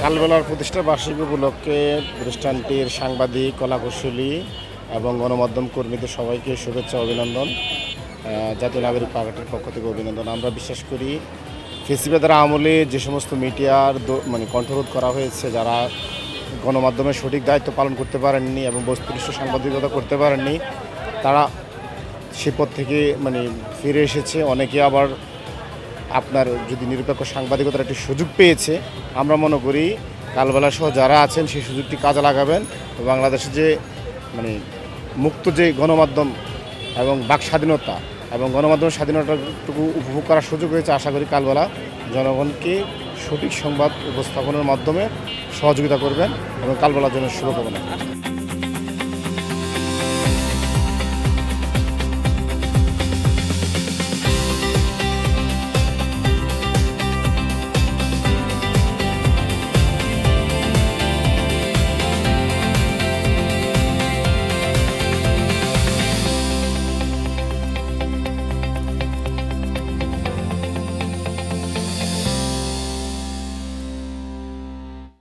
কালবেলার প্রতিষ্ঠা বার্ষিকী উপলক্ষে প্রতিষ্ঠানটির সাংবাদিক, কলাকুশলী এবং গণমাধ্যম কর্মীদের সবাইকে শুভেচ্ছা অভিনন্দন। জাতীয় নাগরিক পার্টির পক্ষ থেকে অভিনন্দন। আমরা বিশ্বাস করি ফেসিবাদের আমলে যে সমস্ত মিডিয়ার কণ্ঠরোধ করা হয়েছে, যারা গণমাধ্যমের সঠিক দায়িত্ব পালন করতে পারেননি এবং বস্তুনিষ্ঠ সাংবাদিকতা করতে পারেননি, তারা সে পথ থেকে ফিরে এসেছে। অনেকে আবার আপনার যদি নিরপেক্ষ সাংবাদিকতার একটি সুযোগ পেয়েছে। আমরা মনে করি কালবেলা সহ যারা আছেন সেই সুযোগটি কাজে লাগাবেন। বাংলাদেশে যে মুক্ত যে গণমাধ্যম এবং বাক স্বাধীনতা এবং গণমাধ্যমের স্বাধীনতাটুকু উপভোগ করার সুযোগ হয়েছে। আশা করি কালবেলা জনগণকে সঠিক সংবাদ উপস্থাপনের মাধ্যমে সহযোগিতা করবেন এবং কালবেলার জন্য শুভকামনা।